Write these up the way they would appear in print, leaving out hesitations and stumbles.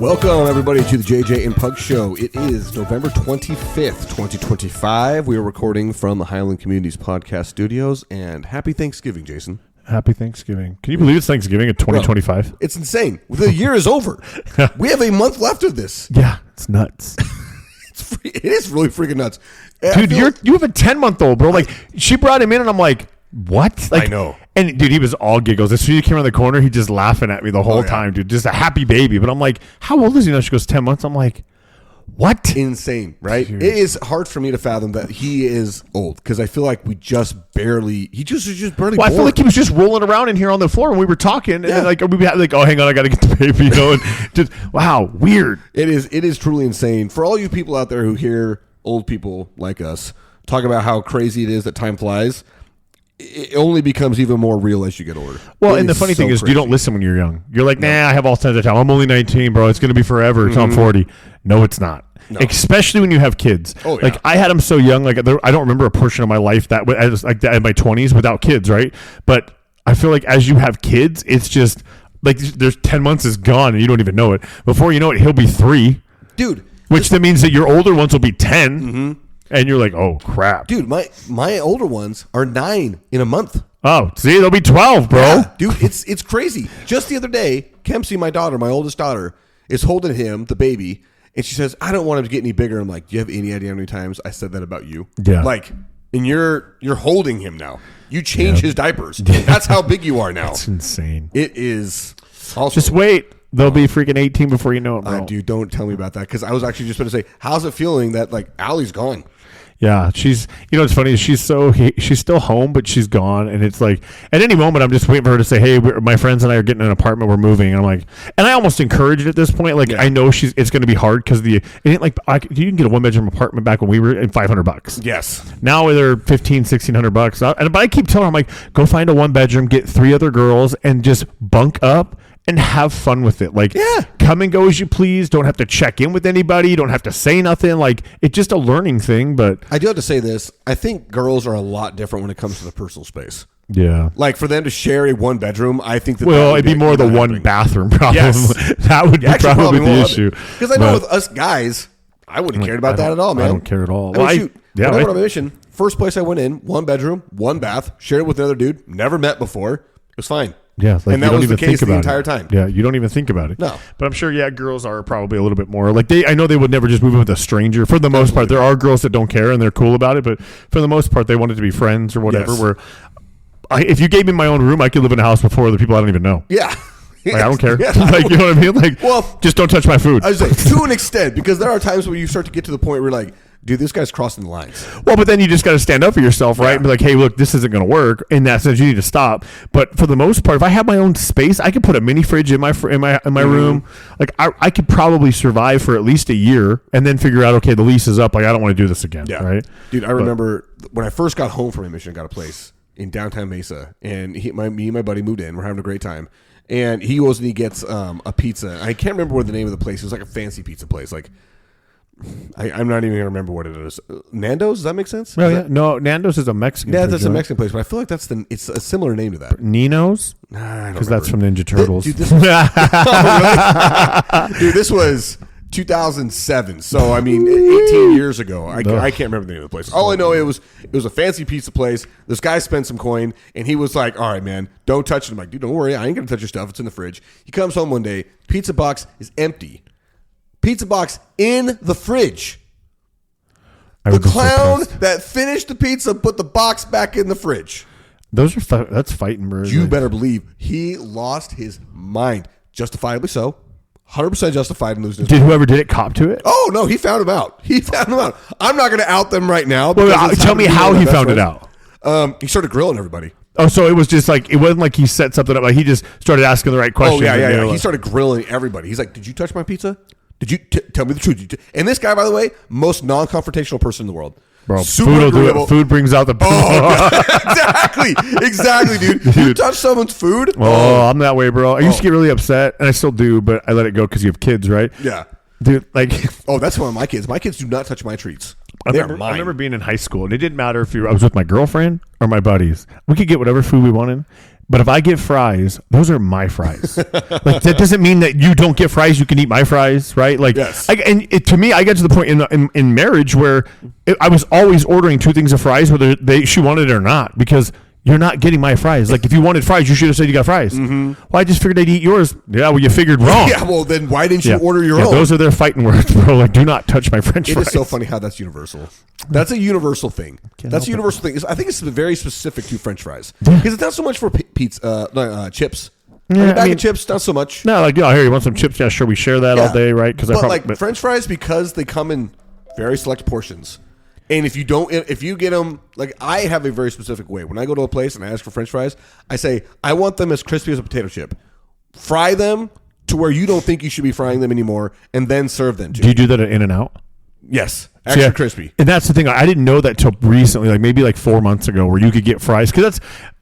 Welcome, everybody, to the JJ and Pug Show. It is November 25th, 2025. We are recording from the Highland Communities Podcast Studios, and happy Thanksgiving, Jason. Happy Thanksgiving. Can you believe it's Thanksgiving in 2025? Bro, it's insane. The year is over. We have a month left of this. Yeah, it's nuts. It is really freaking nuts. Dude, you have a 10-month-old, bro. Like, she brought him in, and I'm like, what? Like, I know. And, dude, he was all giggles. As soon as he came around the corner, he just laughing at me the whole time, dude. Just a happy baby. But I'm like, how old is he now? She goes, 10 months. I'm like, what? Insane, right? Dude. It is hard for me to fathom that he is old because I feel like he just barely born. I feel like he was just rolling around in here on the floor when we were talking. And then, like, we'd be like, oh, hang on, I got to get the baby, And just, wow, weird. It is truly insane. For all you people out there who hear old people like us talk about how crazy it is that time flies, it only becomes even more real as you get older. Well, and the funny thing is, you don't listen when you're young. You're like, nah, I have all kinds of time. I'm only 19, bro. It's going to be forever until I'm 40. No, it's not. No. Especially when you have kids. Oh, yeah. Like, I had them so young. Like, I don't remember a portion of my life that like that in my 20s without kids, right? But I feel like as you have kids, it's just like there's 10 months is gone and you don't even know it. Before you know it, he'll be 3. Dude. Which that means that your older ones will be 10. Mm-hmm. And you're like, oh, crap. Dude, my older ones are 9 in a month. Oh, see, they'll be 12, bro. Yeah, dude, it's crazy. Just the other day, Kempsey, my daughter, my oldest daughter, is holding him, the baby, and she says, I don't want him to get any bigger. I'm like, do you have any idea how many times I said that about you? Yeah. Like, and you're holding him now. You change his diapers. That's how big you are now. That's insane. It is. Also, just wait. They'll be freaking 18 before you know it, bro. Dude, don't tell me about that because I was actually just going to say, how's it feeling that, like, Allie's gone? Yeah, she's, it's funny. She's still home, but she's gone. And it's like, at any moment, I'm just waiting for her to say, hey, my friends and I are getting an apartment. We're moving. And I'm like, and I almost encourage it at this point. Like, I know it's going to be hard because it ain't like, you can get a 1-bedroom apartment back when we were in $500. Yes. Now they're $1,500-$1,600. But I keep telling her, I'm like, go find a 1-bedroom, get 3 other girls and just bunk up and have fun with it. Like, come and go as you please. Don't have to check in with anybody. You don't have to say nothing. Like, it's just a learning thing. But I do have to say this. I think girls are a lot different when it comes to the personal space. Yeah. Like, for them to share a 1-bedroom, I think that it'd be more the 1-bathroom problem. Yes. That would be probably the issue. Because I know with us guys, I wouldn't have cared about that at all, man. I don't care at all. I mean, when I went on my mission, first place I went in, 1-bedroom, 1 bath, shared it with another dude, never met before. It was fine. Yeah, like, and that was the case the entire time. Yeah, you don't even think about it. No. But I'm sure, girls are probably a little bit more. Like, I know they would never just move in with a stranger. For the most part, there are girls that don't care and they're cool about it. But for the most part, they wanted to be friends or whatever. Yes. Where if you gave me my own room, I could live in a house with 4 other people I don't even know. Yeah. Like, I don't care. Yeah, like, you know what I mean? Like, well, just don't touch my food. I was like, to an extent, because there are times where you start to get to the point where you're like, dude, this guy's crossing the lines. Well, but then you just got to stand up for yourself, right? And be like, hey, look, this isn't going to work. In that sense, you need to stop. But for the most part, if I have my own space, I could put a mini fridge in my room. Like, I could probably survive for at least a year and then figure out, okay, the lease is up. Like, I don't want to do this again, right? Dude, I remember when I first got home from my mission, got a place in downtown Mesa, and me and my buddy moved in. We're having a great time. And he goes and he gets a pizza. I can't remember what the name of the place. It was like a fancy pizza place. Like, I'm not even going to remember what it is. Nando's? Does that make sense? Oh, yeah. No, Nando's is a Mexican place. Yeah, that's a Mexican place, but I feel like it's a similar name to that. Nino's? Because that's from Ninja Turtles. Dude, this was, dude, this was 2007. So, I mean, 18 years ago. I can't remember the name of the place. All I know, it was a fancy pizza place. This guy spent some coin, and he was like, all right, man, don't touch it. I'm like, dude, don't worry. I ain't going to touch your stuff. It's in the fridge. He comes home one day. Pizza box is empty. Pizza box in the fridge. The clown that finished the pizza put the box back in the fridge. That's fighting birds. You better believe he lost his mind. Justifiably so. 100% justified in losing his mind. Did whoever did it cop to it? Oh, no, he found him out. I'm not going to out them right now. Well, tell me how he found it out. He started grilling everybody. Oh, so it was just like, it wasn't like he set something up. Like, he just started asking the right questions. Oh, yeah. He started grilling everybody. He's like, did you touch my pizza? Did you tell me the truth? And this guy, by the way, most non-confrontational person in the world. Bro, food will do it. Food brings out the... Exactly, dude. You touch someone's food? Oh, I'm that way, bro. I used to get really upset, and I still do, but I let it go because you have kids, right? Yeah. Dude, like... Oh, that's one of my kids. My kids do not touch my treats. I remember being in high school, and it didn't matter if I was with my girlfriend or my buddies. We could get whatever food we wanted. But if I get fries, those are my fries. Like that doesn't mean that you don't get fries. You can eat my fries, right? Like, yes. To me, I get to the point in marriage where I was always ordering 2 things of fries, whether she wanted it or not, because you're not getting my fries. Like if you wanted fries, you should have said you got fries. Mm-hmm. Well, I just figured I'd eat yours. Yeah, well, you figured wrong. Yeah, well, then why didn't you order your own? Those are their fighting words, bro. Like, do not touch my French fries. It is so funny how that's universal. That's a universal thing. That's a universal thing. I think it's very specific to French fries because it's not so much for pizza, chips. Yeah, a bag of chips, not so much. No, like, here, you want some chips? Yeah, sure, we share that all day, right? But French fries, because they come in very select portions. And if you get them, like I have a very specific way. When I go to a place and I ask for French fries, I say, I want them as crispy as a potato chip. Fry them to where you don't think you should be frying them anymore, and then serve them to Do you do that at In-N-Out? Yes. Extra crispy. And that's the thing. I didn't know that till recently, like maybe like 4 months ago, where you could get fries. Because that's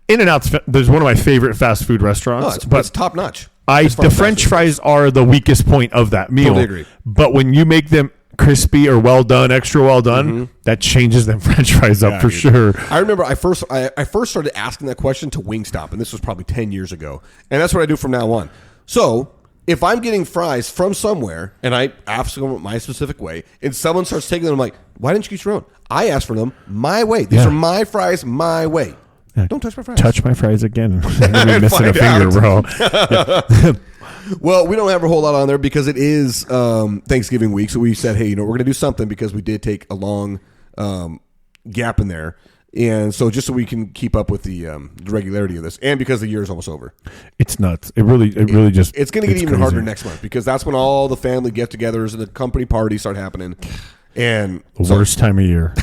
In-N-Out's, there's one of my favorite fast food restaurants. But it's top notch. The French fries are the weakest point of that meal. Totally agree. But when you make them crispy or well done, extra well done, that changes them French fries up for sure. I remember I first started asking that question to Wingstop, and this was probably 10 years ago. And that's what I do from now on. So if I'm getting fries from somewhere and I ask them my specific way, and someone starts taking them, I'm like, why didn't you get your own? I asked for them my way. These are my fries my way. Yeah. Don't touch my fries. Touch my fries again. I'm gonna be missing a finger, bro. Well, we don't have a whole lot on there because it is Thanksgiving week. So we said, hey, we're going to do something because we did take a long gap in there. And so just so we can keep up with the regularity of this, and because the year is almost over. It's nuts. It's going to get even harder next month because that's when all the family get-togethers and the company parties start happening. And the worst time of year.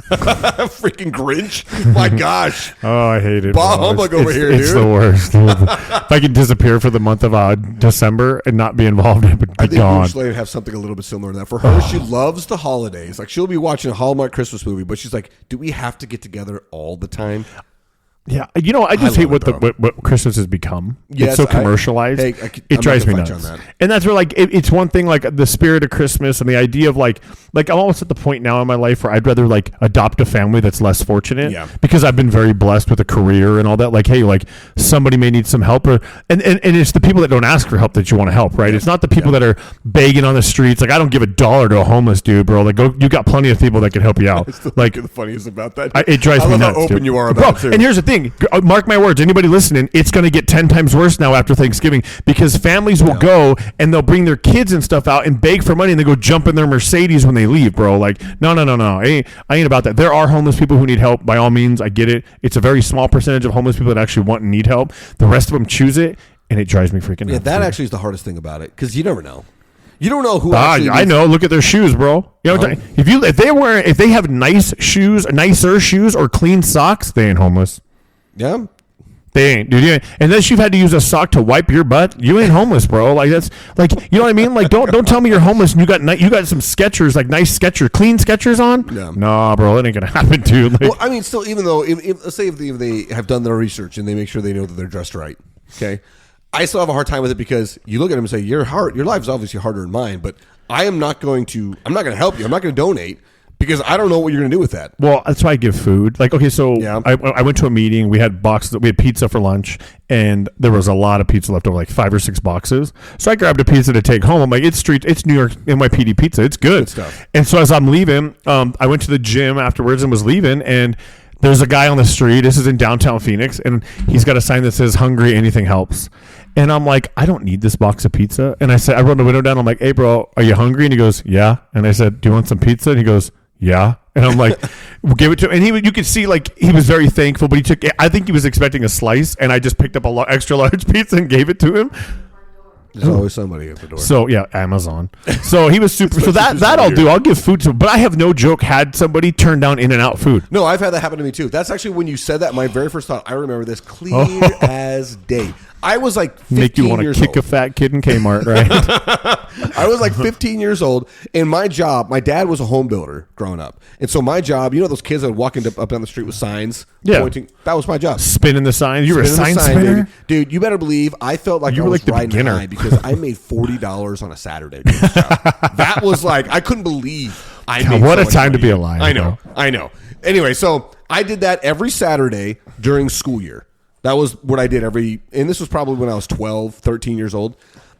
Freaking Grinch. My gosh. Oh, I hate it. Bah humbug over here, it's dude. The worst. If I could disappear for the month of December and not be involved, it would be I think gone. Slade would have something a little bit similar to that. For her, she loves the holidays. Like, she'll be watching a Hallmark Christmas movie, but she's like, do we have to get together all the time? Yeah, I just hate what Christmas has become. Yes, it's so commercialized. It drives me nuts. And that's where it's one thing, like the spirit of Christmas and the idea of like I'm almost at the point now in my life where I'd rather like adopt a family that's less fortunate. Yeah. Because I've been very blessed with a career and all that. Like, hey, like somebody may need some help, and it's the people that don't ask for help that you want to help, right? Yeah. It's not the people that are begging on the streets. Like, I don't give $1 to a homeless dude, bro. Like, you got plenty of people that can help you out. Like, the funniest about that. It drives me nuts. How open dude. you are about it too. And here's the thing. Mark my words, anybody listening, it's going to get 10 times worse now after Thanksgiving because families will go and they'll bring their kids and stuff out and beg for money and they go jump in their Mercedes when they leave, bro. Like, no. I ain't about that. There are homeless people who need help. By all means, I get it. It's a very small percentage of homeless people that actually want and need help. The rest of them choose it, and it drives me freaking nuts. Yeah, that actually is the hardest thing about it because you never know. You don't know who. I know. Look at their shoes, bro. You know, if they have nicer shoes, or clean socks, they ain't homeless. Yeah. They ain't, dude. Unless you've had to use a sock to wipe your butt, you ain't homeless, bro. Like that's like, you know what I mean? Like don't tell me you're homeless and you got some Skechers, like nice clean Skechers on. Yeah. Nah, bro, it ain't gonna happen, dude. Like, well, I mean, still, even though let's say if they have done their research and they make sure they know that they're dressed right, okay, I still have a hard time with it because you look at them and say your life is obviously harder than mine, but I'm not going to help you. I'm not going to donate. Because I don't know what you're going to do with that. Well, that's why I give food. Like, okay, so I went to a meeting. We had pizza for lunch, and there was a lot of pizza left over, like 5 or 6 boxes. So I grabbed a pizza to take home. I'm like, it's New York NYPD pizza. It's good stuff. And so as I'm leaving, I went to the gym afterwards and was leaving, and there's a guy on the street. This is in downtown Phoenix, and he's got a sign that says, "Hungry, anything helps." And I'm like, I don't need this box of pizza. And I rolled the window down. I'm like, hey, bro, are you hungry? And he goes, yeah. And I said, do you want some pizza? And he goes, yeah. And I'm like, give it to him. And you could see like he was very thankful, but I think he was expecting a slice, and I just picked up a extra large pizza and gave it to him. There's always somebody at the door. So yeah, Amazon. So he was super. So that I'll do. I'll give food to him. But I have no joke had somebody turn down In-N-Out food. No, I've had that happen to me too. That's actually when you said that. My very first thought. I remember this clear as day. I was like 15 Make you want to kick a fat kid in Kmart, right? I was like 15 years old, and my dad was a home builder growing up. And so my job, those kids that would walk up down the street with signs pointing, that was my job. Spinning the signs. You were a sign spinner? Dude, you better believe I felt like you I were was like the riding beginner. high because I made $40 on a Saturday. That was like, I couldn't believe I made what a time to be alive. I know. Anyway, so I did that every Saturday during school year. That was what I did and this was probably when I was 12, 13 years old.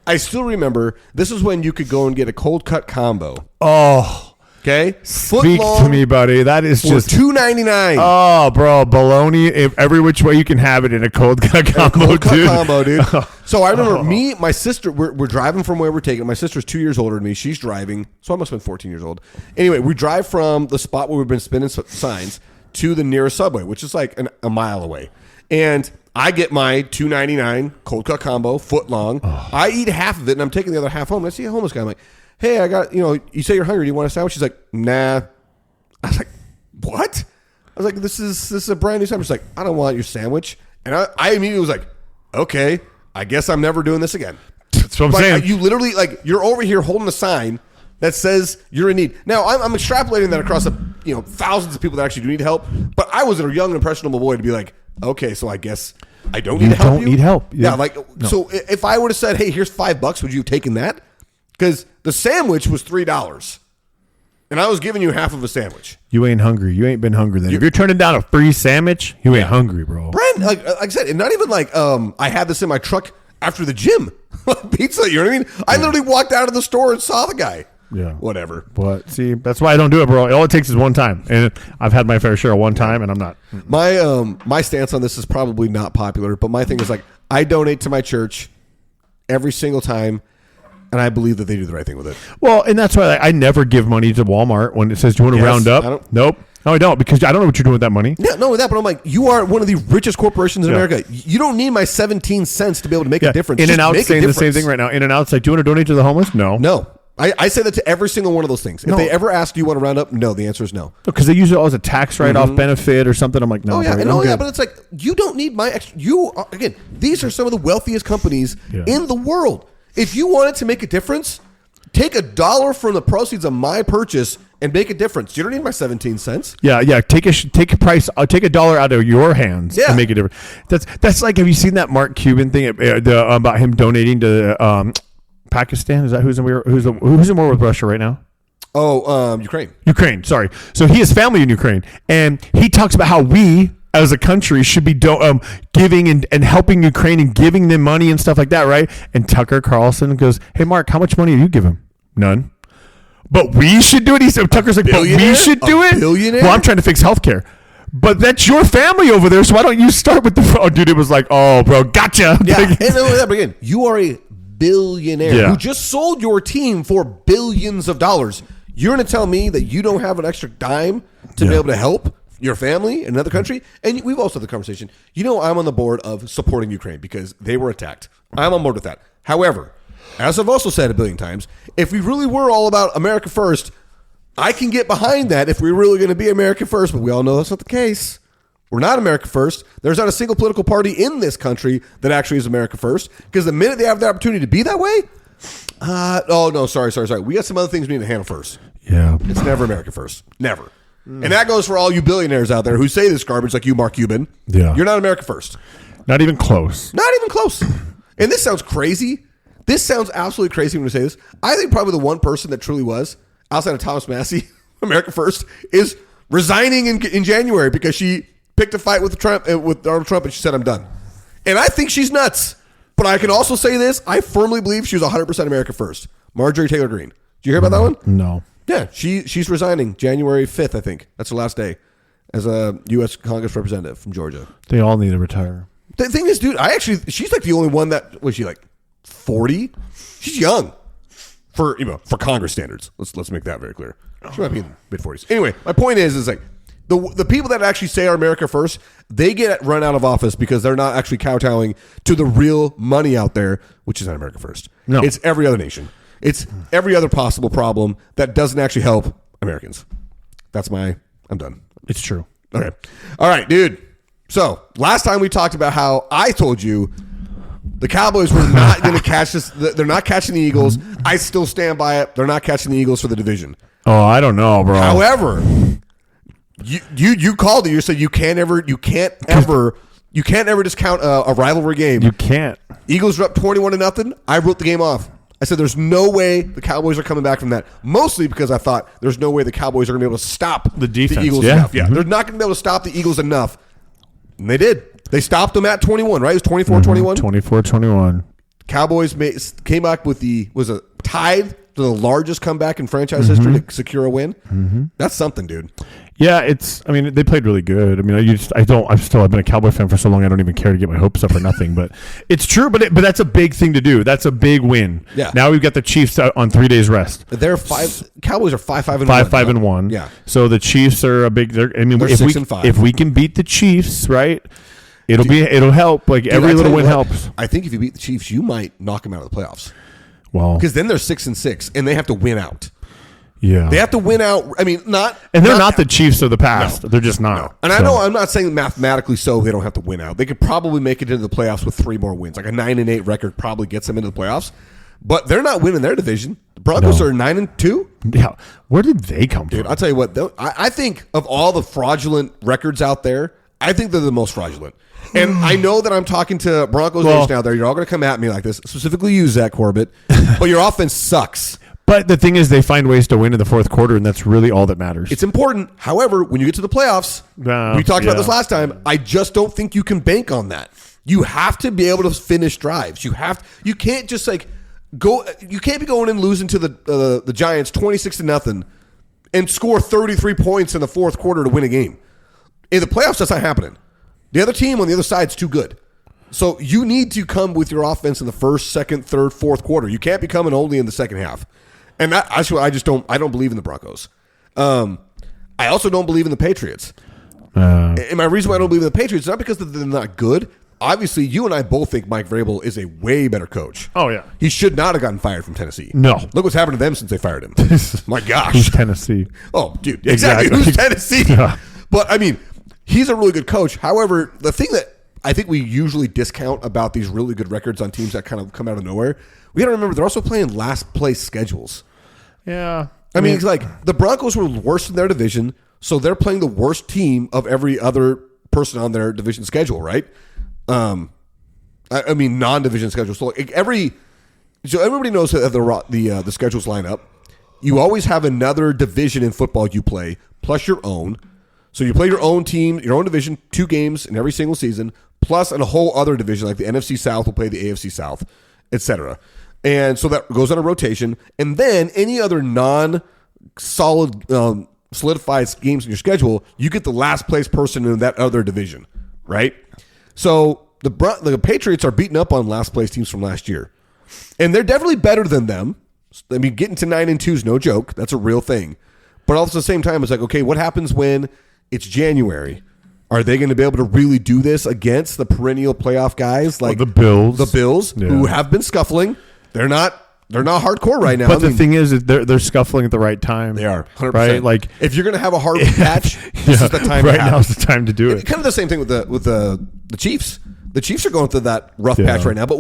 I still remember this is when you could go and get a cold cut combo. Oh. Okay? Speak to me, buddy. That is just $2.99. Oh, bro. Bologna, every which way you can have it in a cold cut combo, dude. So I remember my sister, we're driving from where we're taking. My sister's 2 years older than me. She's driving. So I must have been 14 years old. Anyway, we drive from the spot where we've been spinning signs to the nearest Subway, which is like a mile away. And I get my $2.99 cold cut combo, foot long. Oh. I eat half of it, and I'm taking the other half home. And I see a homeless guy. I'm like, hey, I got, you say you're hungry. Do you want a sandwich? She's like, nah. I was like, what? I was like, this is a brand new sandwich. She's like, I don't want your sandwich. And I immediately was like, okay, I guess I'm never doing this again. That's what I'm saying. You literally, you're over here holding a sign that says you're in need. Now, I'm extrapolating that across thousands of people that actually do need help. But I was a young, impressionable boy to be like, okay, so I guess I don't need help. You don't need help. Yeah, So if I would have said, hey, here's $5, would you have taken that? Because the sandwich was $3, and I was giving you half of a sandwich. You ain't hungry. You ain't been hungry then. If you're turning down a free sandwich, you ain't hungry, bro. Brent, like I said, and not even I had this in my truck after the gym. Pizza, you know what I mean? I literally walked out of the store and saw the guy. Yeah. Whatever. But see, that's why I don't do it, bro. All it takes is one time. And I've had my fair share of one time, and I'm not. My stance on this is probably not popular, but my thing is I donate to my church every single time. And I believe that they do the right thing with it. Well, and that's why I never give money to Walmart when it says, do you want to round up? Nope. No, I don't, because I don't know what you're doing with that money. Yeah, no, with that, but I'm like, you are one of the richest corporations in America. You don't need my 17 cents to be able to make a difference. In-N-Out's saying the same thing right now. In-N-Out's like, do you want to donate to the homeless? No. No. I say that to every single one of those things. If they ever ask, do you want to round up? No, the answer is no. Because they use it as a tax write-off benefit or something. I'm like, no. Oh, yeah, but it's like, you don't need my extra. Again, these are some of the wealthiest companies in the world. If you wanted to make a difference, take $1 from the proceeds of my purchase and make a difference. You don't need my 17 cents. Yeah. Take a price. Take $1 out of your hands and make a difference. That's like, have you seen that Mark Cuban thing about him donating to Pakistan? Is that who's in war with Russia right now? Oh, Ukraine. Ukraine. Sorry. So he has family in Ukraine, and he talks about how we, as a country, should be giving and helping Ukraine and giving them money and stuff like that, right? And Tucker Carlson goes, hey, Mark, how much money do you give him? None. But we should do it. Tucker's like, but we should do it? Billionaire? Well, I'm trying to fix healthcare. But that's your family over there, so why don't you start with the... Oh, dude, it was like, oh, bro, gotcha. Yeah, and but again, you are a billionaire who just sold your team for billions of dollars. You're going to tell me that you don't have an extra dime to be able to help your family in another country? And we've also had the conversation. I'm on the board of supporting Ukraine because they were attacked. I'm on board with that. However, as I've also said a billion times, if we really were all about America first, I can get behind that if we're really going to be America first, but we all know that's not the case. We're not America first. There's not a single political party in this country that actually is America first, because the minute they have the opportunity to be that way, sorry. We got some other things we need to handle first. Yeah. It's never America first. Never. And that goes for all you billionaires out there who say this garbage, like you, Mark Cuban. Yeah. You're not America first. Not even close. Not even close. And this sounds crazy. This sounds absolutely crazy when we say this. I think probably the one person that truly was, outside of Thomas Massey, America first, is resigning in January because she picked a fight with Donald Trump and she said, I'm done. And I think she's nuts. But I can also say this. I firmly believe she was 100% America first. Marjorie Taylor Greene. Did you hear about that one? No. Yeah, she's resigning January 5th, I think. That's her last day as a U.S. Congress representative from Georgia. They all need to retire. The thing is, dude, she's like the only one that, was she like 40? She's young for Congress standards. Let's make that very clear. She might be in the mid-40s. Anyway, my point is like the people that actually say are America first, they get run out of office because they're not actually kowtowing to the real money out there, which is not America first. No. It's every other nation. It's every other possible problem that doesn't actually help Americans. I'm done. It's true. Okay. All right, dude. So last time we talked about how I told you the Cowboys were not going to catch this. They're not catching the Eagles. I still stand by it. They're not catching the Eagles for the division. Oh, I don't know, bro. However, you called it. You said you can't ever discount a rivalry game. You can't. Eagles are up 21-0. I wrote the game off. I said there's no way the Cowboys are coming back from that. Mostly because I thought there's no way the Cowboys are going to be able to stop the defense. The Eagles enough. Yeah, they're not going to be able to stop the Eagles enough. And they did. They stopped them at 21, right? It was 24-21? 24-21. Cowboys came back with tied to the largest comeback in franchise history to secure a win. Mm-hmm. That's something, dude. Yeah, they played really good. I mean, I've been a Cowboy fan for so long, I don't even care to get my hopes up or nothing. But it's true. But that's a big thing to do. That's a big win. Yeah. Now we've got the Chiefs on 3 days rest. Cowboys are 5-5-1. 5-5-1. Yeah. So the Chiefs are a big. They're 6-5. If we can beat the Chiefs, right? It'll help. Like every little win helps. I think if you beat the Chiefs, you might knock them out of the playoffs. Well, because then they're 6-6, and they have to win out. Yeah, they have to win out. I mean, they're not the Chiefs of the past. No. They're just not. No. And I know I'm not saying mathematically so they don't have to win out. They could probably make it into the playoffs with 3 more wins. Like a 9-8 record probably gets them into the playoffs. But they're not winning their division. The Broncos are 9-2. Yeah, where did they come from? Dude, I'll tell you what. I think of all the fraudulent records out there, I think they're the most fraudulent. And I know that I'm talking to Broncos Nation out there. You're all going to come at me like this, specifically you, Zach Corbett. But your offense sucks. But the thing is, they find ways to win in the fourth quarter, and that's really all that matters. It's important. However, when you get to the playoffs, we talked about this last time, I just don't think you can bank on that. You have to be able to finish drives. You can't just go. You can't be going and losing to the Giants 26-0 and score 33 points in the fourth quarter to win a game. In the playoffs, that's not happening. The other team on the other side is too good. So you need to come with your offense in the first, second, third, fourth quarter. You can't be coming only in the second half. And I don't believe in the Broncos. I also don't believe in the Patriots. And my reason why I don't believe in the Patriots is not because they're not good. Obviously, you and I both think Mike Vrabel is a way better coach. Oh, yeah. He should not have gotten fired from Tennessee. No. Look what's happened to them since they fired him. My gosh. Who's Tennessee? Oh, dude. Exactly. Who's Tennessee? Yeah. But, I mean, he's a really good coach. However, the thing that I think we usually discount about these really good records on teams that kind of come out of nowhere, we got to remember they're also playing last place schedules. Yeah. I mean, it's like the Broncos were worst in their division, so they're playing the worst team of every other person on their division schedule, right? I mean, non-division schedule. So everybody knows how the schedules line up. You always have another division in football you play, plus your own. So you play your own team, your own division, 2 games in every single season, plus in a whole other division, like the NFC South will play the AFC South, etc. And so that goes on a rotation. And then any other non-solid, solidified games in your schedule, you get the last place person in that other division, right? So the Patriots are beating up on last place teams from last year. And they're definitely better than them. I mean, getting to 9-2 is no joke. That's a real thing. But also at the same time, it's like, okay, what happens when it's January? Are they going to be able to really do this against the perennial playoff guys like the Bills? The Bills, who have been scuffling. They're not hardcore right now. But the thing is they're scuffling at the right time. They are 100%. Right. Like if you're going to have a hard patch, this is the time. Right now is the time to do it. Kind of the same thing with the Chiefs. The Chiefs are going through that rough patch right now, but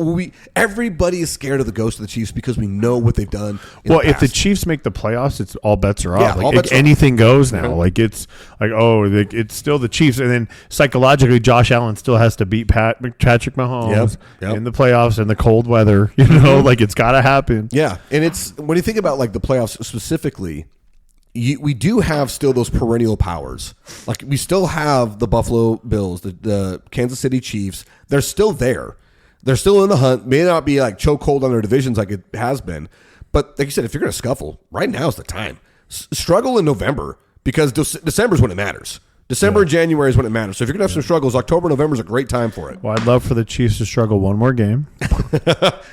everybody is scared of the ghost of the Chiefs because we know what they've done. If the Chiefs make the playoffs, it's all bets are off. Yeah, all bets are anything goes now. Like it's like it's still the Chiefs, and then psychologically, Josh Allen still has to beat Patrick Mahomes in the playoffs in the cold weather. You know, like it's got to happen. Yeah, and it's when you think about like the playoffs specifically. We do have still those perennial powers. Like we still have the Buffalo Bills, the Kansas City Chiefs. They're still there. They're still in the hunt. May not be like chokehold on their divisions like it has been. But like you said, if you're going to scuffle, right now is the time. Struggle in November because December is when it matters. December and January is when it matters. So if you're going to have some struggles, October, November is a great time for it. Well, I'd love for the Chiefs to struggle one more game.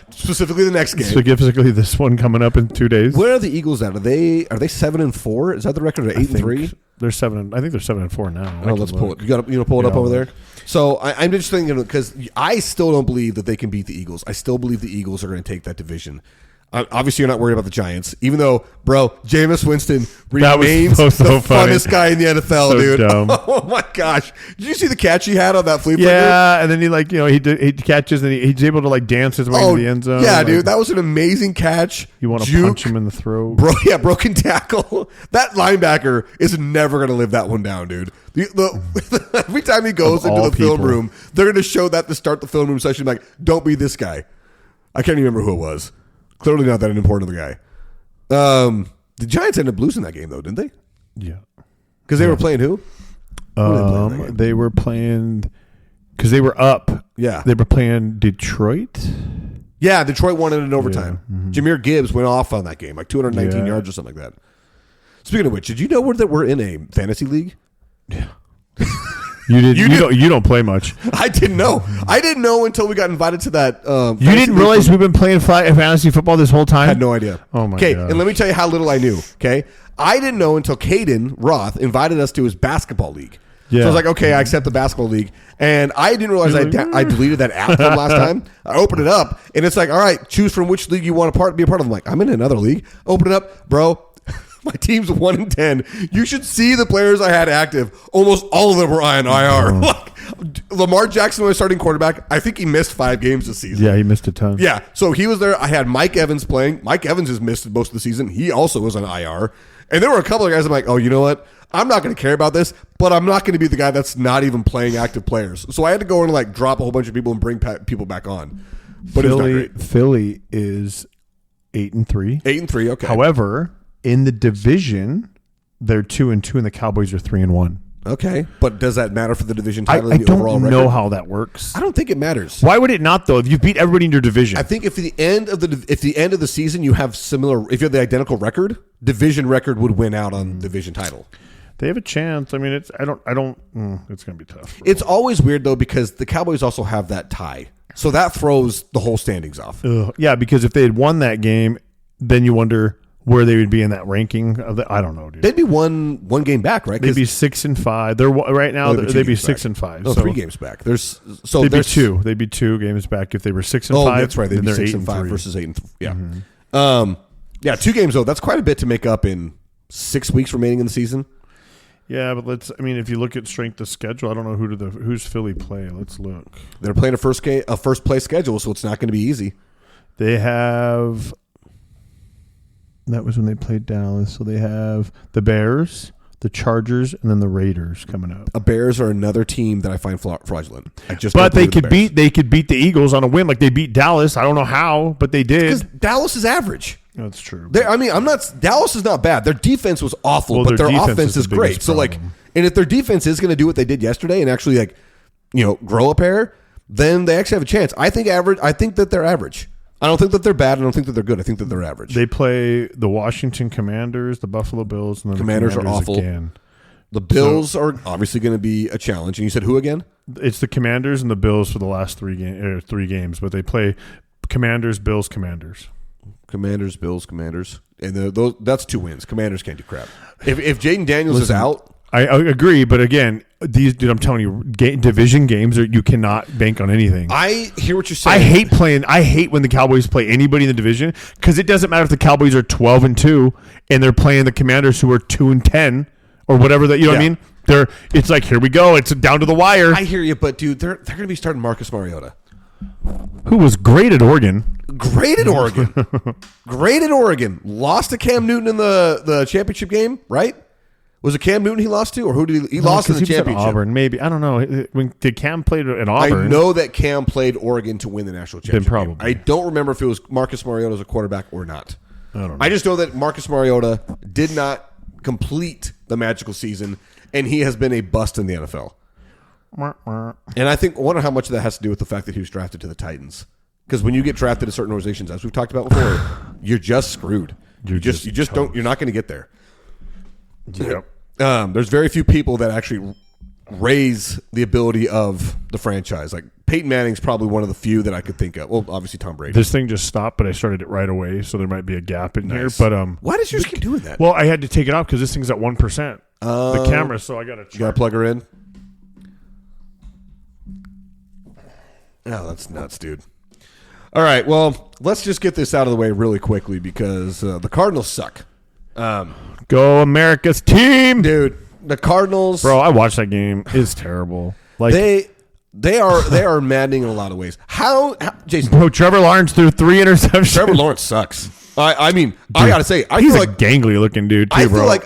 Specifically the next game. Specifically this one coming up in 2 days. Where are the Eagles at? Are they 7-4? Is that the record? Or 8-3? They're 7. I think they're 7-4 now. Oh, let's pull it. You pull it up over there. So I'm just thinking because I still don't believe that they can beat the Eagles. I still believe the Eagles are going to take that division. Obviously, you're not worried about the Giants, even though, bro, Jameis Winston remains the funnest guy in the NFL, dude. Dumb. Oh my gosh! Did you see the catch he had on that flea flicker? Yeah, and then he catches and he's able to like dance his way into the end zone. Yeah, dude, that was an amazing catch. You want to punch him in the throat, bro? Yeah, broken tackle. That linebacker is never going to live that one down, dude. Every time he goes into the film room, they're going to show that to start the film room session. Like, don't be this guy. I can't remember who it was. Clearly not that important of a guy. The Giants ended up losing that game, though, didn't they? Yeah. Because they were playing who? They were playing because they were up. Yeah. They were playing Detroit. Yeah, Detroit won it in overtime. Yeah. Mm-hmm. Jameer Gibbs went off on that game, like 219 yards or something like that. Speaking of which, did you know that we're in a fantasy league? Yeah. You don't play much. I didn't know. I didn't know until we got invited to that. You didn't realize we've been playing fantasy football this whole time? I had no idea. Oh, my God. Okay, and let me tell you how little I knew, okay? I didn't know until Caden Roth invited us to his basketball league. Yeah. So I was like, okay, I accept the basketball league. And I didn't realize I deleted that app from last time. I opened it up, and it's like, all right, choose from which league you want to be a part of. I'm like, I'm in another league. Open it up. Bro, my team's 1-10. You should see the players I had active. Almost all of them were on IR. Like, Lamar Jackson was starting quarterback. I think he missed 5 games this season. Yeah, he missed a ton. Yeah, so he was there. I had Mike Evans playing. Mike Evans has missed most of the season. He also was on IR. And there were a couple of guys I'm like, oh, you know what? I'm not going to care about this, but I'm not going to be the guy that's not even playing active players. So I had to go in and like drop a whole bunch of people and bring people back on. But it was not great. Philly is 8-3. 8-3, okay. However, in the division, they're 2-2, and the Cowboys are 3-1. Okay, but does that matter for the division title? I don't know how that works. I don't think it matters. Why would it not though? If you beat everybody in your division, I think if the end of the season you have similar, if you have the identical record, division record would win out on division title. They have a chance. I mean, it's I don't. It's going to be tough. It's always weird though because the Cowboys also have that tie, so that throws the whole standings off. Yeah, because if they had won that game, then you wonder where they would be in that ranking of the. I don't know, dude. They'd be one game back, right? They'd be 6-5. They're right now. They'd be 6-5. No, so 3 games back. They'd be 2. They'd be 2 games back if they were 6-5. Oh, that's right. They'd be 6-5 versus 8. Yeah. Mm-hmm. Yeah. 2 games though. That's quite a bit to make up in 6 weeks remaining in the season. Yeah, but if you look at strength of schedule, I don't know who's Philly play. Let's look. They're playing a first place schedule, so it's not going to be easy. They have. That was when they played Dallas. So they have the Bears, the Chargers, and then the Raiders coming up. The Bears are another team that I find fraudulent. But they could beat the Eagles on a win, like they beat Dallas. I don't know how, but they did. Because Dallas is average. That's true. Dallas is not bad. Their defense was awful, but their offense is great. So and if their defense is going to do what they did yesterday and actually grow a pair, then they actually have a chance. I think that they're average. I don't think that they're bad. I don't think that they're good. I think that they're average. They play the Washington Commanders, the Buffalo Bills, and then Commanders are awful. Again. The Bills are obviously going to be a challenge. And you said who again? It's the Commanders and the Bills for the last 3 games, but they play Commanders, Bills, Commanders. Commanders, Bills, Commanders, and that's 2 wins. Commanders can't do crap. If Jaden Daniels is out, I agree. But again, I'm telling you, division games you cannot bank on anything. I hear what you're saying. I hate when the Cowboys play anybody in the division because it doesn't matter if the Cowboys are 12-2 and they're playing the Commanders who are 2-10 or whatever that what I mean. It's like here we go. It's down to the wire. I hear you, but dude, they're going to be starting Marcus Mariota, who was great at Oregon. Great at Oregon. Lost to Cam Newton in the championship game, right? Was it Cam Newton he lost to, or who did he lost in the championship? Auburn, maybe. I don't know. Did Cam play at Auburn? I know that Cam played Oregon to win the national championship. Then probably. I don't remember if it was Marcus Mariota as a quarterback or not. I don't know. I just know that Marcus Mariota did not complete the magical season, and he has been a bust in the NFL. And I wonder how much of that has to do with the fact that he was drafted to the Titans. Because when you get drafted to certain organizations, as we've talked about before, you're just screwed. You're not going to get there. Yep. There's very few people that actually raise the ability of the franchise. Like Peyton Manning's probably one of the few that I could think of. Well, obviously Tom Brady. This thing just stopped, but I started it right away, so there might be a gap in here. But why does yours keep doing that? Well, I had to take it out because this thing's at 1%. The camera, so I got to. You got to plug her in. Oh, that's nuts, dude. All right, well, let's just get this out of the way really quickly because the Cardinals suck. Go America's team, dude. The Cardinals, bro. I watched that game. It's terrible. Like they are maddening in a lot of ways. How Jason? Bro, Trevor Lawrence threw 3 interceptions. Trevor Lawrence sucks. I mean, dude, I gotta say, he's a gangly looking dude too, I bro. feel like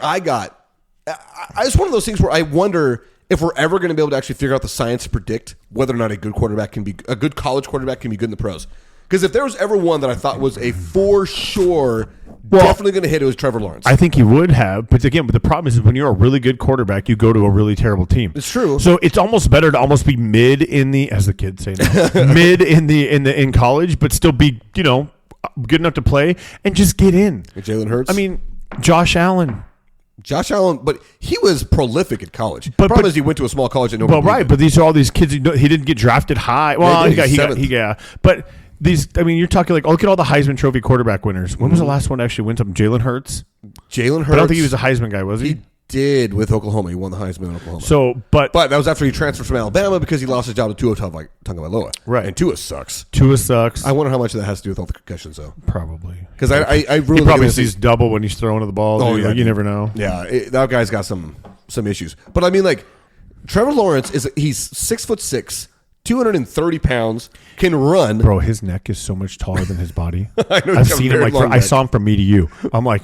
it's one of those things where I wonder if we're ever going to be able to actually figure out the science to predict whether or not a good college quarterback can be good in the pros. Because if there was ever one that I thought was a for sure definitely going to hit it was Trevor Lawrence. I think he would have, but again, the problem is when you're a really good quarterback, you go to a really terrible team. It's true. So it's almost better to almost be mid in the, as the kids say now, mid in college, but still be good enough to play and just get in. Jalen Hurts. I mean, Josh Allen, but he was prolific at college. The problem is he went to a small college that nobody. Well, right, but these are all these kids. He didn't get drafted high. Well, he but. You're talking like, look at all the Heisman Trophy quarterback winners. When was the last one to actually win something? Jalen Hurts? But I don't think he was a Heisman guy, was he? He did with Oklahoma. He won the Heisman in Oklahoma. So, but that was after he transferred from Alabama because he lost his job to Tua Tagovailoa. Right. And Tua sucks. I wonder how much of that has to do with all the concussions, though. Probably. Because I really he probably sees double when he's throwing to the ball. Oh, yeah. You never know. Yeah, that guy's got some issues. But I mean, like, Trevor Lawrence he's 6'6", 230 pounds, can run. Bro, his neck is so much taller than his body. I've seen him I saw him from me to you. I'm like,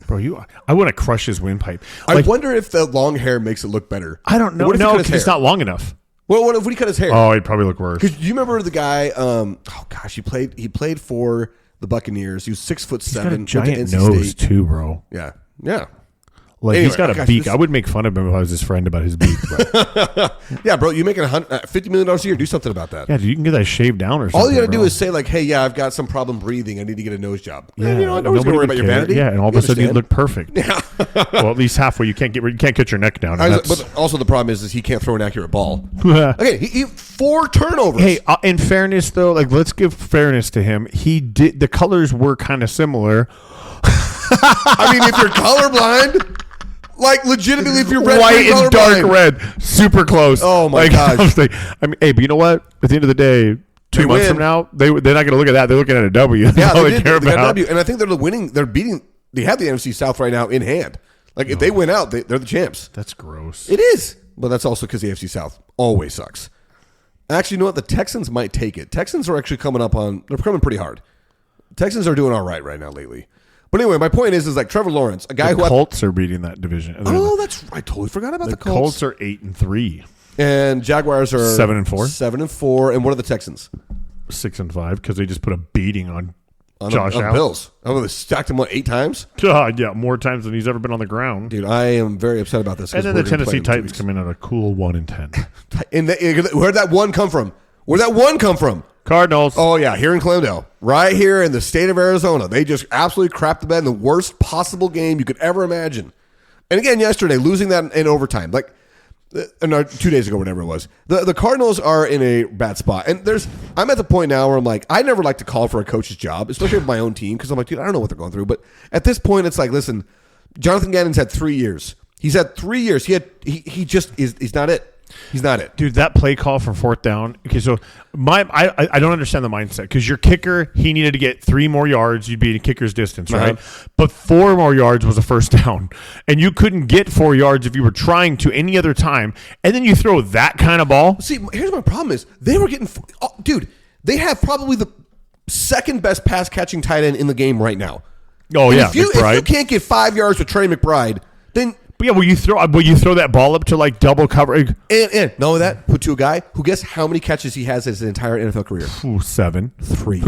bro, I want to crush his windpipe. I wonder if the long hair makes it look better. I don't know. No, because it's not long enough. Well, what if he cut his hair? Oh, he'd probably look worse. Because you remember the guy? He played for the Buccaneers. He was 6'7". He's got a giant nose too, bro. Yeah. Like, anyway, he's got a beak. I would make fun of him if I was his friend about his beak. Yeah, bro, you make $50 million a year. Do something about that. Yeah, dude, you can get that shaved down or something. All you got to do is say, like, hey, yeah, I've got some problem breathing. I need to get a nose job. Yeah, nobody's going to worry about your vanity. Yeah, and all of a sudden you look perfect. Yeah. Well, at least halfway. You can't get your neck down. But also the problem is he can't throw an accurate ball. Okay, he 4 turnovers. Hey, in fairness, though, like, let's give fairness to him. The colors were kind of similar. I mean, if you're colorblind... Like, legitimately, if you're red, white and dark red, super close. Oh my gosh! I mean, hey, but you know what? At the end of the day, 2 months from now, they're not going to look at that. They're looking at a W. Yeah, they got a W, and I think they're winning. They're beating. They have the NFC South right now in hand. Like, if they win out, they're the champs. That's gross. It is, but that's also because the NFC South always sucks. Actually, you know what? The Texans might take it. Texans are actually coming They're coming pretty hard. Texans are doing all right now lately. But anyway, my point is like Trevor Lawrence, a guy the Colts are beating that division. I totally forgot about the Colts. The Colts are 8-3, and Jaguars are 7-4. 7-4, and what are the Texans? 6-5 because they just put a beating on Josh Allen. Bills. Oh, they stacked him 8 times. God, yeah, more times than he's ever been on the ground. Dude, I am very upset about this. And then the Tennessee Titans come in at a cool 1-10. And where'd that one come from? Where'd that one come from? Cardinals. Oh, yeah, here in Glendale. Right here in the state of Arizona. They just absolutely crapped the bed in the worst possible game you could ever imagine. And again, yesterday, losing that in overtime. Like, 2 days ago, whatever it was. The Cardinals are in a bad spot. And I'm at the point now where I'm like, I never like to call for a coach's job, especially with my own team, because I'm like, dude, I don't know what they're going through. But at this point, it's like, listen, Jonathan Gannon's had 3 years. He's had 3 years. He just is. He's not it. He's not it. Dude, that play call for 4th down. Okay, so I don't understand the mindset because your kicker, he needed to get 3 more yards. You'd be in kicker's distance, right? But 4 more yards was a 1st down. And you couldn't get 4 yards if you were trying to any other time. And then you throw that kind of ball. See, here's my problem is they were getting – dude, they have probably the second best pass catching tight end in the game right now. Oh, and yeah, if you can't get 5 yards with Trey McBride, then – But yeah, will you throw that ball up to like double cover? And know that put to a guy who guess how many catches he has his entire NFL career? 7. 3.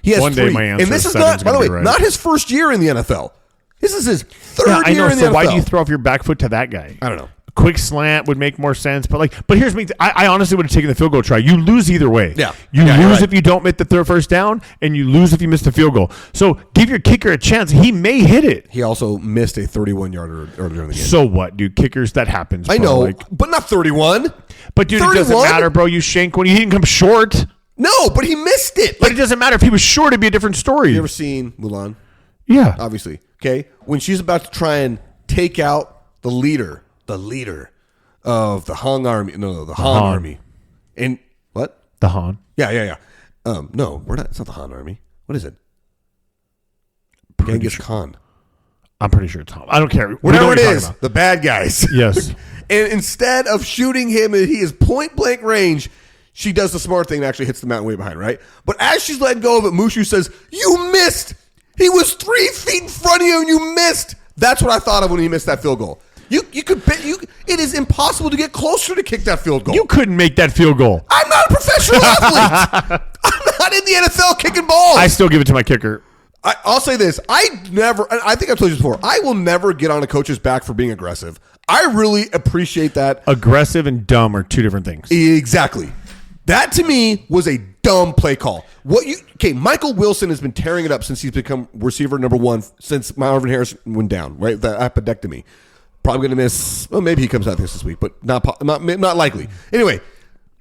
He has 3. Day my answer and this is not, by the way, not his first year in the NFL. This is his 3rd year in the NFL. Why do you throw off your back foot to that guy? I don't know. A quick slant would make more sense, but here's me. I honestly would have taken the field goal try. You lose either way. Yeah, you lose if you don't make the 1st down, and you lose if you miss the field goal. So give your kicker a chance. He may hit it. He also missed a 31-yarder earlier in the game. So what, dude? Kickers, that happens. I know, but not 31. But dude, 31? It doesn't matter, bro. You shank when he didn't come short. No, but he missed it. But it doesn't matter if he was short. It'd be a different story. You ever seen Mulan? Yeah, obviously. Okay, when she's about to try and take out the leader of the Han Army. No, the Han Army. And what? The Han. Yeah. No, we're not. It's not the Han Army. What is it? Genghis Khan. I'm pretty sure it's Han. I don't care. Whatever it is, the bad guys. Yes. And instead of shooting him, he is point blank range. She does the smart thing and actually hits the mountain way behind, right? But as she's letting go of it, Mushu says, "You missed. He was 3 feet in front of you, and you missed." That's what I thought of when he missed that field goal. It is impossible to get closer to kick that field goal. You couldn't make that field goal. I'm not a professional athlete. I'm not in the NFL kicking balls. I still give it to my kicker. I'll say this. I think I've told you this before, I will never get on a coach's back for being aggressive. I really appreciate that. Aggressive and dumb are two different things. Exactly. That to me was a dumb play call. Michael Wilson has been tearing it up since he's become receiver number 1 since Marvin Harris went down, right? The appendectomy. Probably going to miss, well, maybe he comes out this week, but not likely. Anyway,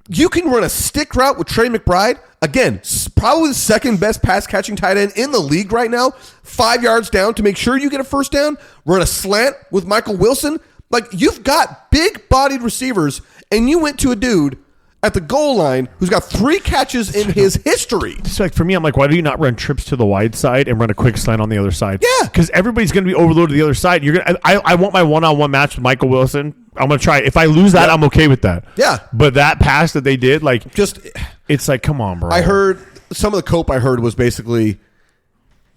you can run a stick route with Trey McBride. Again, probably the second best pass catching tight end in the league right now. 5 yards down to make sure you get a first down. Run a slant with Michael Wilson. Like, you've got big bodied receivers, and you went to a dude at the goal line who's got 3 catches in his history. It's like, for me, I'm like, why do you not run trips to the wide side and run a quick slant on the other side? Yeah. Because everybody's going to be overloaded to the other side. I want my one-on-one match with Michael Wilson. I'm going to try it. If I lose that, I'm okay with that. Yeah. But that pass that they did, it's like, come on, bro. I heard, some of the cope I heard was basically,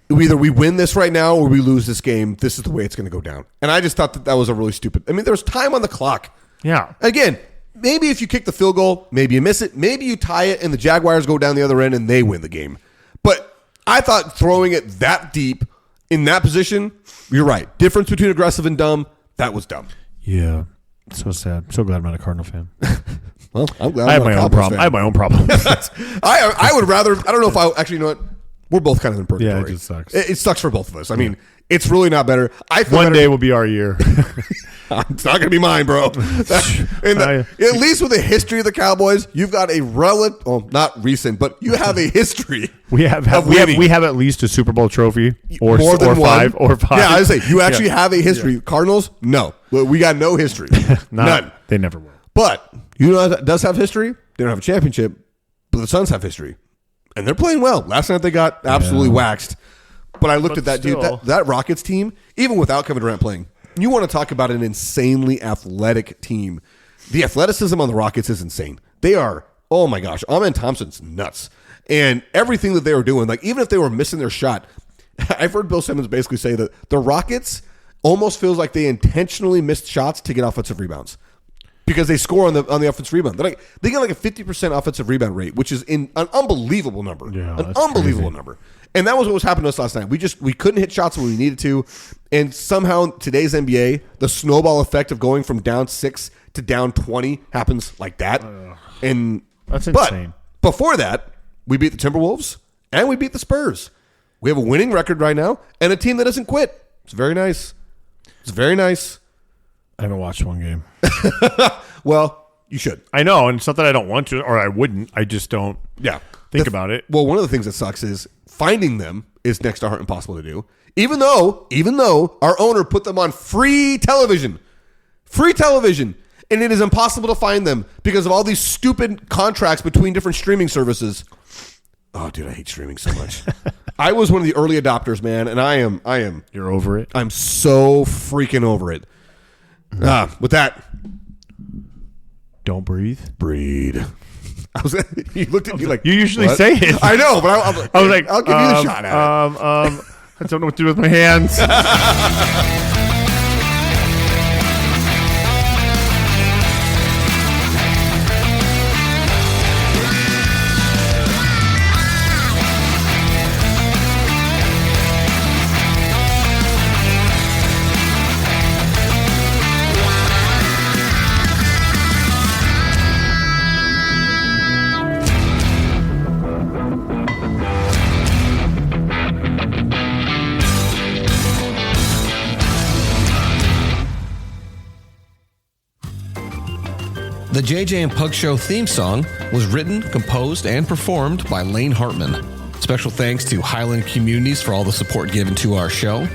either we win this right now or we lose this game. This is the way it's going to go down. And I just thought that was a really stupid. I mean, there's time on the clock. Yeah. Again, maybe if you kick the field goal, maybe you miss it. Maybe you tie it and the Jaguars go down the other end and they win the game. But I thought throwing it that deep in that position, you're right. Difference between aggressive and dumb, that was dumb. Yeah. So sad. So glad I'm not a Cardinal fan. Well, I'm glad I have my own problem. I have my own problem. I would rather, I don't know if I, actually, you know what? We're both kind of in purgatory. Yeah, it just sucks. It sucks for both of us. I mean, it's really not better. One day will be our year. It's not going to be mine, bro. At least with the history of the Cowboys, you've got a not recent, but you have a history. We have at least a Super Bowl trophy or more than five. Yeah, I was say you actually have a history. Yeah. Cardinals, no, we got no history. None. They never will. But you know that does have history. They don't have a championship, but the Suns have history. And they're playing well. Last night they got absolutely waxed. But I looked at that dude, that Rockets team, even without Kevin Durant playing. You want to talk about an insanely athletic team. The athleticism on the Rockets is insane. They are, oh my gosh, Amen Thompson's nuts. And everything that they were doing, like even if they were missing their shot, I've heard Bill Simmons basically say that the Rockets almost feels like they intentionally missed shots to get offensive rebounds. Because they score on the offensive rebound. They get like a 50% offensive rebound rate, which is an unbelievable number. Yeah, an unbelievable number. And that was what was happening to us last night. We couldn't hit shots when we needed to. And somehow today's NBA, the snowball effect of going from down 6 to down 20 happens like that. And that's insane. But before that, we beat the Timberwolves and we beat the Spurs. We have a winning record right now and a team that doesn't quit. It's very nice. It's very nice. I haven't watched one game. Well, you should. I know, and it's not that I don't want to, or I wouldn't. I just don't think about it. Well, one of the things that sucks is finding them is next to impossible to do. Even though our owner put them on free television, and it is impossible to find them because of all these stupid contracts between different streaming services. Oh, dude, I hate streaming so much. I was one of the early adopters, man, and I am. You're over it? I'm so freaking over it. With that, don't breathe. Breathe. You looked at me like you usually what? say it. I know, but I was like, I'll give you the shot at it. I don't know what to do with my hands. The JJ and Pug Show theme song was written, composed, and performed by Lane Hartman. Special thanks to Highland Communities for all the support given to our show.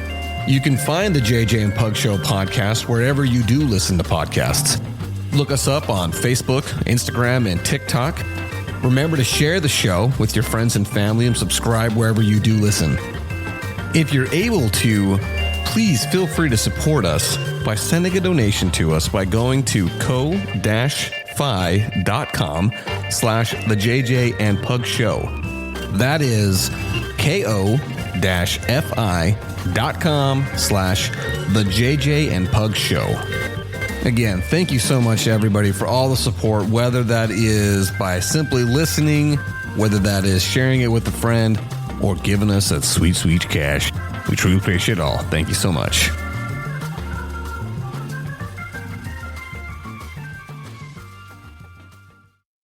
You can find the JJ and Pug Show podcast wherever you do listen to podcasts. Look us up on Facebook, Instagram, and TikTok. Remember to share the show with your friends and family and subscribe wherever you do listen. If you're able to, please feel free to support us by sending a donation to us by going to ko-fi.com/the JJ and Pug Show. That is ko-fi.com/the JJ and Pug Show. Again, thank you so much, everybody, for all the support, whether that is by simply listening, whether that is sharing it with a friend, or giving us that sweet, sweet cash. We truly appreciate it all. Thank you so much.